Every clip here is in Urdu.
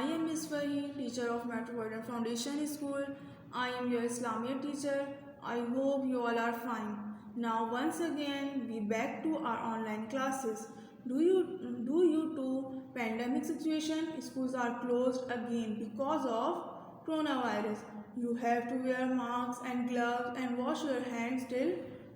am Ms. Fahi, teacher of Metropolitan Foundation School. I am your Islamic teacher. I hope you all are fine. Now once again we back to our online classes. Due to pandemic situation, schools are closed again because of coronavirus. You have to wear masks and gloves and wash your hands till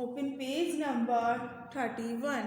open page number 31.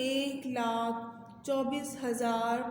1,24,000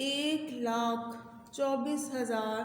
1,24,000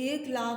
1,00,000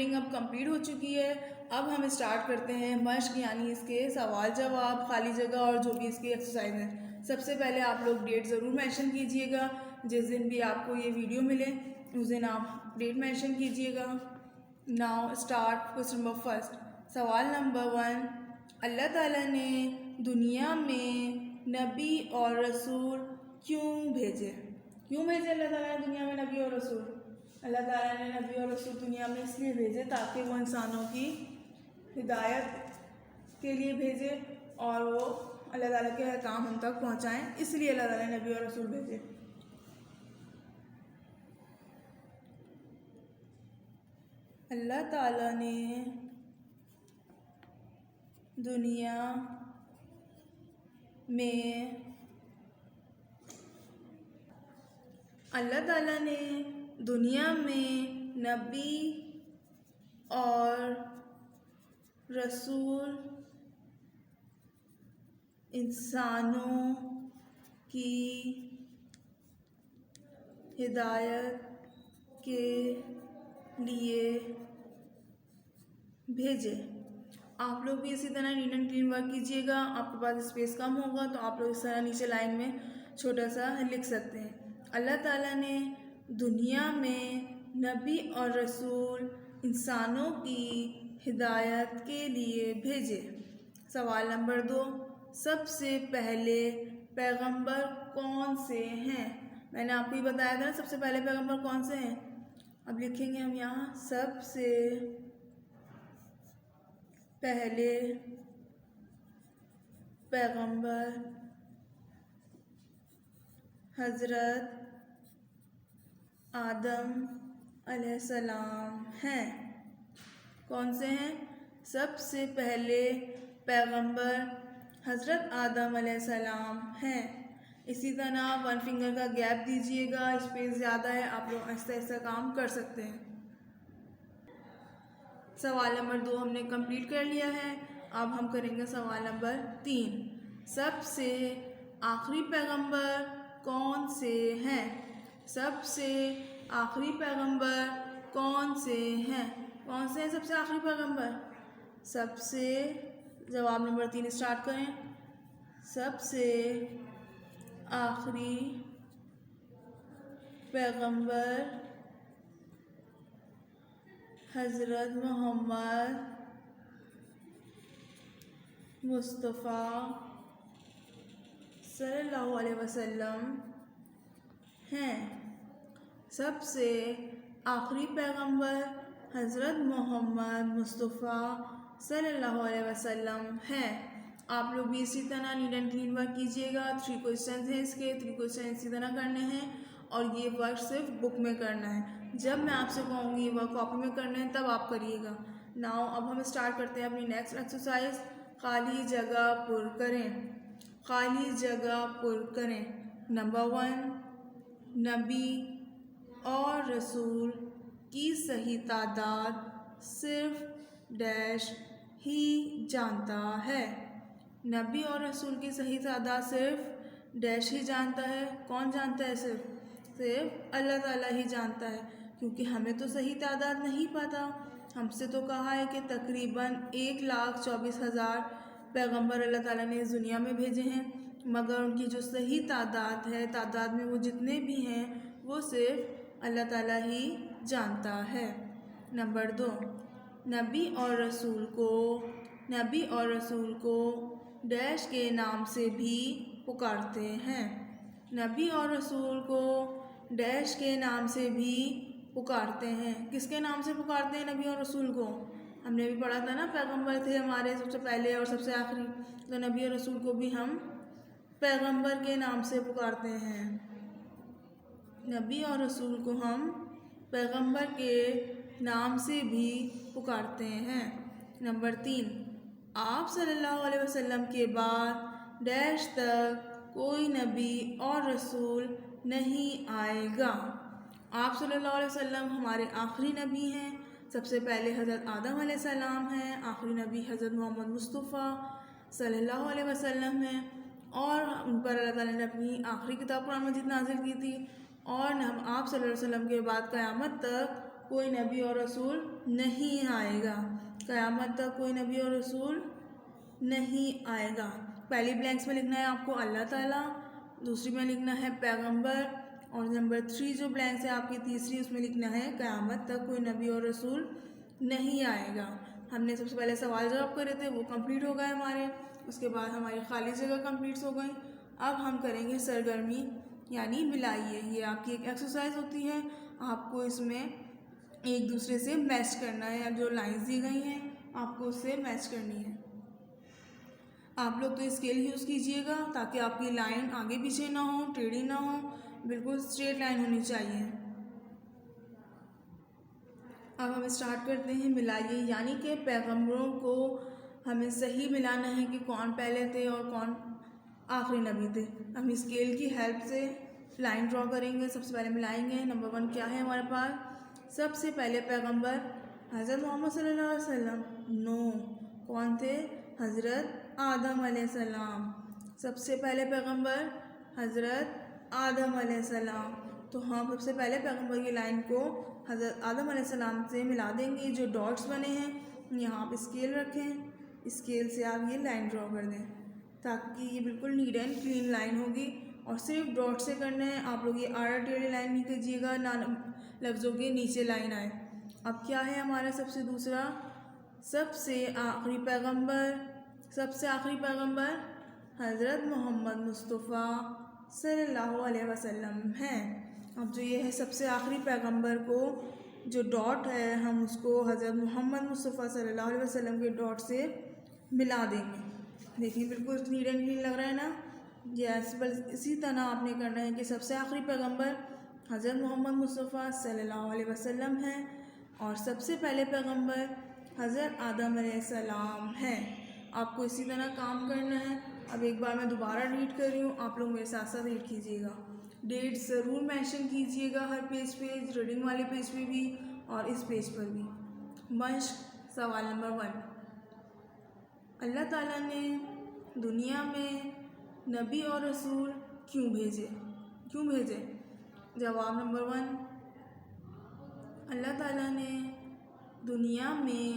reading اب کمپلیٹ ہو چکی ہے. اب ہم اسٹارٹ کرتے ہیں مشق، یعنی اس کے سوال جواب، خالی جگہ اور جو بھی اس کی ایکسرسائز ہیں. سب سے پہلے آپ لوگ ڈیٹ ضرور مینشن کیجئے گا. جس دن بھی آپ کو یہ ویڈیو ملے اس دن آپ ڈیٹ مینشن کیجئے گا. Now start. Question number first. سوال نمبر 1. اللہ تعالیٰ نے دنیا میں نبی اور رسول کیوں بھیجے؟ کیوں بھیجے اللہ تعالیٰ نے دنیا میں نبی اور رسول؟ اللہ تعالیٰ نے نبی اور رسول دنیا میں اس لیے بھیجے تاکہ وہ انسانوں کی ہدایت کے لیے بھیجے اور وہ اللہ تعالیٰ کے احکام ہم تک پہنچائیں. اس لیے اللہ تعالیٰ نے نبی اور رسول بھیجے. اللہ تعالیٰ نے دنیا میں نبی اور رسول انسانوں کی ہدایت کے لیے بھیجے. آپ لوگ بھی اسی طرح نیٹ اینڈ کلین ورک کیجیے گا. آپ کے پاس اسپیس کم ہوگا تو آپ لوگ اس طرح نیچے لائن میں چھوٹا سا لکھ سکتے ہیں. اللہ تعالیٰ نے دنیا میں نبی اور رسول انسانوں کی ہدایت کے لیے بھیجے. سوال نمبر 2. سب سے پہلے پیغمبر کون سے ہیں؟ میں نے آپ کو یہ بتایا تھا نا سب سے پہلے پیغمبر کون سے ہیں. اب لکھیں گے ہم یہاں سب سے پہلے پیغمبر حضرت آدم علیہ السلام ہیں. کون سے ہیں؟ سب سے پہلے پیغمبر حضرت آدم علیہ السلام ہیں. اسی طرح 1 فنگر کا گیپ دیجیے گا. اسپیس زیادہ ہے، آپ لوگ ایسا ایسا کام کر سکتے ہیں. سوال نمبر 2 ہم نے کمپلیٹ کر لیا ہے. اب ہم کریں گے سوال نمبر 3. سب سے آخری پیغمبر کون سے ہیں؟ سب سے آخری پیغمبر کون سے ہیں؟ کون سے ہیں سب سے آخری پیغمبر؟ سب سے جواب نمبر 3 اسٹارٹ کریں. سب سے آخری پیغمبر حضرت محمد مصطفیٰ صلی اللہ علیہ وسلم ہیں. سب سے آخری پیغمبر حضرت محمد مصطفیٰ صلی اللہ علیہ وسلم ہیں. آپ لوگ بھی اسی طرح نیٹ اینڈ کلین ورک کیجیے گا. 3 کوشچنز ہیں اس کے. 3 کوشچن اسی طرح کرنے ہیں اور یہ ورک صرف بک میں کرنا ہے. جب میں آپ سے کہوں گی یہ ورک کاپی میں کرنا ہے تب آپ کریے گا. ناؤ اب ہم اسٹارٹ کرتے ہیں اپنی نیکسٹ ایکسرسائز. خالی جگہ پر کریں. خالی جگہ پر کریں. نمبر 1. نبی اور رسول کی صحیح تعداد صرف ڈیش ہی جانتا ہے. نبی اور رسول کی صحیح تعداد صرف ڈیش ہی جانتا ہے. کون جانتا ہے؟ صرف اللہ تعالیٰ ہی جانتا ہے، کیونکہ ہمیں تو صحیح تعداد نہیں پتہ. ہم سے تو کہا ہے کہ تقریباً 1,24,000 پیغمبر اللہ تعالیٰ نے اس دنیا میں بھیجے ہیں، مگر ان کی جو صحیح تعداد ہے، تعداد میں وہ جتنے بھی ہیں وہ صرف اللہ تعالیٰ ہی جانتا ہے. نمبر 2. نبی اور رسول کو ڈیش کے نام سے بھی پکارتے ہیں. نبی اور رسول کو ڈیش کے نام سے بھی پکارتے ہیں. کس کے نام سے پکارتے ہیں نبی اور رسول کو؟ ہم نے بھی پڑھا تھا نا پیغمبر تھے ہمارے سب سے پہلے اور سب سے آخری، تو نبی اور رسول کو بھی ہم پیغمبر کے نام سے پکارتے ہیں. نبی اور رسول کو ہم پیغمبر کے نام سے بھی پکارتے ہیں. نمبر 3. آپ صلی اللہ علیہ وسلم کے بعد ڈیش تک کوئی نبی اور رسول نہیں آئے گا. آپ صلی اللہ علیہ وسلم ہمارے آخری نبی ہیں. سب سے پہلے حضرت آدم علیہ السلام ہیں. آخری نبی حضرت محمد مصطفیٰ صلی اللہ علیہ وسلم ہیں، اور ان پر اللہ تعالیٰ نے اپنی آخری کتاب قرآن مجید نازل کی تھی. اور آپ صلی اللہ علیہ وسلم کے بعد قیامت تک کوئی نبی اور رسول نہیں آئے گا. قیامت تک کوئی نبی اور رسول نہیں آئے گا. پہلی بلینکس میں لکھنا ہے آپ کو اللہ تعالیٰ، دوسری میں لکھنا ہے پیغمبر، اور نمبر 3 جو بلینکس ہے آپ کی تیسری، اس میں لکھنا ہے قیامت تک کوئی نبی اور رسول نہیں آئے گا. ہم نے سب سے پہلے سوال جواب کرے تھے، وہ کمپلیٹ ہو گئے ہمارے. اس کے بعد ہماری خالی جگہ کمپلیٹ ہو گئی. اب ہم کریں گے سرگرمی یعنی ملائیے. یہ آپ کی ایک ایکسرسائز ہوتی ہے. آپ کو اس میں ایک دوسرے سے میچ کرنا ہے، یا جو لائنز دی گئی ہیں آپ کو اس سے میچ کرنی ہے. آپ لوگ تو اسکیل یوز کیجئے گا تاکہ آپ کی لائن آگے پیچھے نہ ہو، ٹیڑھی نہ ہو، بالکل اسٹریٹ لائن ہونی چاہیے. اب ہم اسٹارٹ کرتے ہیں ملائیے، یعنی کہ پیغمبروں کو ہمیں صحیح ملانا ہے کہ کون پہلے تھے اور کون آخری نبی تھے. ہم اسکیل کی ہیلپ سے لائن ڈرا کریں گے. سب سے پہلے ملائیں گے. نمبر 1 کیا ہے ہمارے پاس؟ سب سے پہلے پیغمبر حضرت محمد صلی اللہ علیہ وسلم. نو، کون تھے؟ حضرت آدم علیہ السلام. سب سے پہلے پیغمبر حضرت آدم علیہ السلام. تو ہم سب سے پہلے پیغمبر کی لائن کو حضرت آدم علیہ السلام سے ملا دیں گے. جو ڈاٹس بنے ہیں یہاں آپ اسکیل رکھیں، اسکیل سے آپ یہ لائن ڈرا کر دیں تاکہ یہ بالکل نیٹ اینڈ کلین لائن ہوگی. اور صرف ڈاٹ سے کرنا ہے. آپ لوگ یہ آڑا ٹیڑھی لائن نہیں کیجیے گا، نہ لفظوں کے نیچے لائن آئے. اب کیا ہے ہمارا سب سے دوسرا؟ سب سے آخری پیغمبر. سب سے آخری پیغمبر حضرت محمد مصطفیٰ صلی اللہ علیہ وسلم ہیں. اب جو یہ ہے سب سے آخری پیغمبر کو جو ڈاٹ ہے ہم اس کو حضرت محمد مصطفیٰ صلی اللہ علیہ وسلم کے ڈاٹ سے ملا دیں گے. دیکھیں بالکل نیٹ اینڈ کلین لگ رہا ہے نا. یس، بس اسی طرح آپ نے کرنا ہے کہ سب سے آخری پیغمبر حضرت محمد مصطفیٰ صلی اللہ علیہ وسلم ہیں، اور سب سے پہلے پیغمبر حضرت آدم علیہ السلام ہیں. آپ کو اسی طرح کام کرنا ہے. اب ایک بار میں دوبارہ ریڈ کر رہی ہوں، آپ لوگ میرے ساتھ ساتھ ریڈ کیجیے گا. ڈیٹ ضرور مینشن کیجیے گا ہر پیج پہ، ریڈنگ والے پیج پہ بھی اور اس پیج پر بھی. مشق سوال نمبر 1. اللہ تعالیٰ نے دنیا میں نبی اور رسول کیوں بھیجے؟ کیوں بھیجے؟ جواب نمبر 1. اللہ تعالیٰ نے دنیا میں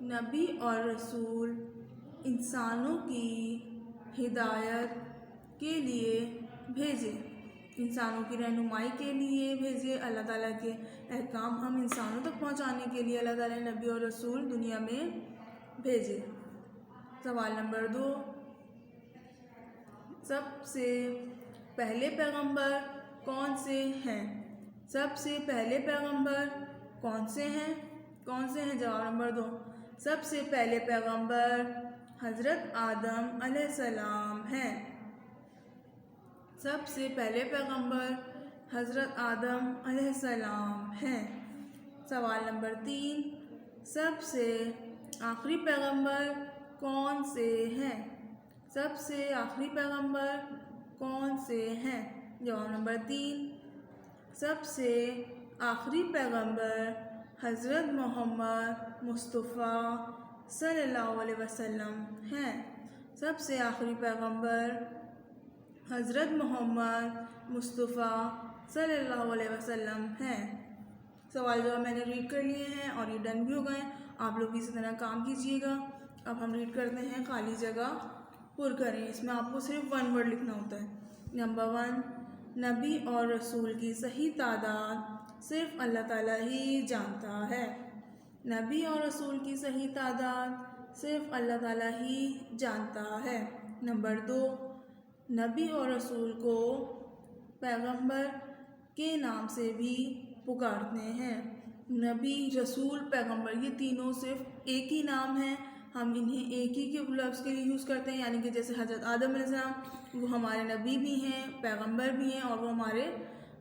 نبی اور رسول انسانوں کی ہدایت کے لیے بھیجے، انسانوں کی رہنمائی کے لیے بھیجے. اللہ تعالیٰ کے احکام ہم انسانوں تک پہنچانے کے لیے اللہ تعالیٰ نے نبی اور رسول دنیا میں بھیجے. سوال نمبر 2. سب سے پہلے پیغمبر کون سے ہیں؟ سب سے پہلے پیغمبر کون سے ہیں؟ کون سے ہیں؟ جواب نمبر 2. سب سے پہلے پیغمبر حضرت آدم علیہ السلام ہیں. سب سے پہلے پیغمبر حضرت آدم علیہ السلام ہیں. سوال نمبر 3. سب سے آخری پیغمبر کون سے ہیں؟ سب سے آخری پیغمبر کون سے ہیں؟ جواب نمبر 3. سب سے آخری پیغمبر حضرت محمد مصطفیٰ صلی اللہ علیہ وسلم ہیں. سب سے آخری پیغمبر حضرت محمد مصطفیٰ صلی اللہ علیہ وسلم ہیں. سوال جو میں نے ریڈ کر لیے ہیں اور یہ ڈن بھی ہو گئے. آپ لوگ بھی اسی طرح کام کیجیے گا. اب ہم ریڈ کرتے ہیں، خالی جگہ پر کریں. اس میں آپ کو صرف 1 ورڈ لکھنا ہوتا ہے. نمبر 1. نبی اور رسول کی صحیح تعداد صرف اللہ تعالیٰ ہی جانتا ہے. نبی اور رسول کی صحیح تعداد صرف اللہ تعالیٰ ہی جانتا ہے. نمبر 2. نبی اور رسول کو پیغمبر کے نام سے بھی پکارتے ہیں. نبی، رسول، پیغمبر یہ تینوں صرف ایک ہی نام ہیں. ہم انہیں ایک ہی کے لفظ کے لیے یوز کرتے ہیں، یعنی کہ جیسے حضرت آدم علیہ السلام وہ ہمارے نبی بھی ہیں، پیغمبر بھی ہیں، اور وہ ہمارے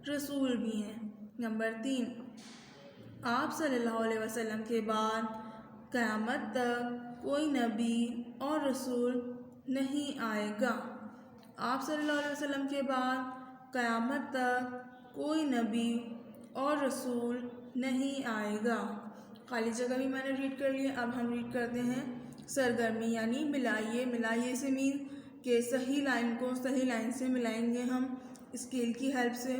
رسول بھی ہیں. نمبر 3. آپ صلی اللہ علیہ وسلم کے بعد قیامت تک کوئی نبی اور رسول نہیں آئے گا. آپ صلی اللہ علیہ وسلم کے بعد قیامت تک کوئی نبی اور رسول نہیں آئے گا. خالی جگہ بھی میں نے ریڈ کر لی. اب ہم ریڈ کرتے ہیں سرگرمی یعنی ملائیے. ملائیے سے مین کہ صحیح لائن کو صحیح لائن سے ملائیں گے ہم اسکیل کی ہیلپ سے.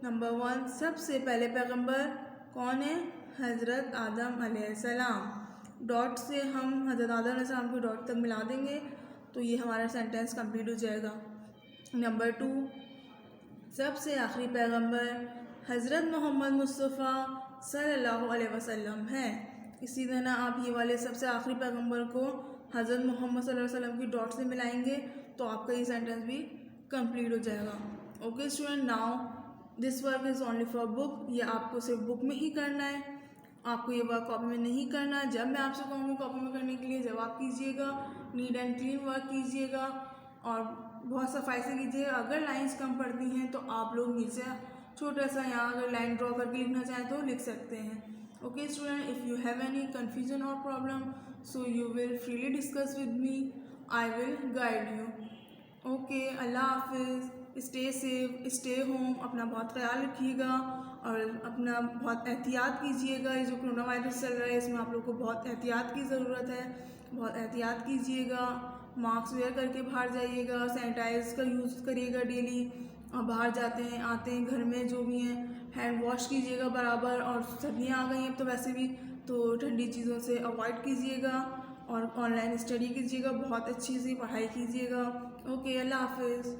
نمبر 1. سب سے پہلے پیغمبر کون ہے؟ حضرت آدم علیہ السلام، ڈاٹ سے ہم حضرت آدم علیہ السلام کو ڈاٹ تک ملا دیں گے تو یہ ہمارا سینٹینس کمپلیٹ ہو جائے گا۔ نمبر 2، سب سے آخری پیغمبر حضرت محمد مصطفیٰ صلی اللہ علیہ وسلم ہے۔ اسی طرح آپ یہ والے سب سے آخری پیغمبر کو حضرت محمد صلی اللہ علیہ وسلم کی ڈاٹ سے ملائیں گے تو آپ کا یہ سینٹینس بھی کمپلیٹ ہو جائے گا۔ Okay student, now this work is only for book, یہ آپ کو صرف بک میں ہی کرنا ہے، آپ کو یہ ورک کاپی میں نہیں کرنا۔ جب میں آپ سے کہوں گی کاپی میں کرنے کے لیے، جب آپ کیجیے گا نیٹ اینڈ کلین ورک کیجیے گا اور بہت صفائی سے کیجیے گا۔ اگر لائنس کم پڑتی ہیں تو آپ لوگ نیچے چھوٹا سا یہاں اگر لائن ڈرا کر کے لکھنا چاہیں تو لکھ سکتے ہیں۔ Okay student, if you have any confusion اور problem so you will freely discuss with me, I will guide you. Okay, اللہ حافظ، اسٹے سیف، اسٹے ہوم، اپنا بہت خیال رکھیے گا اور اپنا بہت احتیاط کیجیے گا۔ یہ جو کرونا وائرس چل رہا ہے اس میں آپ لوگ کو بہت احتیاط کی ضرورت ہے، بہت احتیاط کیجیے گا، ماسک ویئر کر کے باہر جائیے گا، سینیٹائز کا یوز کریے گا ڈیلی، اور باہر جاتے ہیں آتے ہیں گھر میں جو بھی ہیں ہینڈ واش کیجیے گا برابر، اور سردیاں آ گئی ہیں تو ویسے بھی تو ٹھنڈی چیزوں سے اوائڈ کیجیے گا اور آن لائن اسٹڈی کیجیے گا، بہت اچھی سی پڑھائی کیجیے گا۔ اوکے، اللہ حافظ۔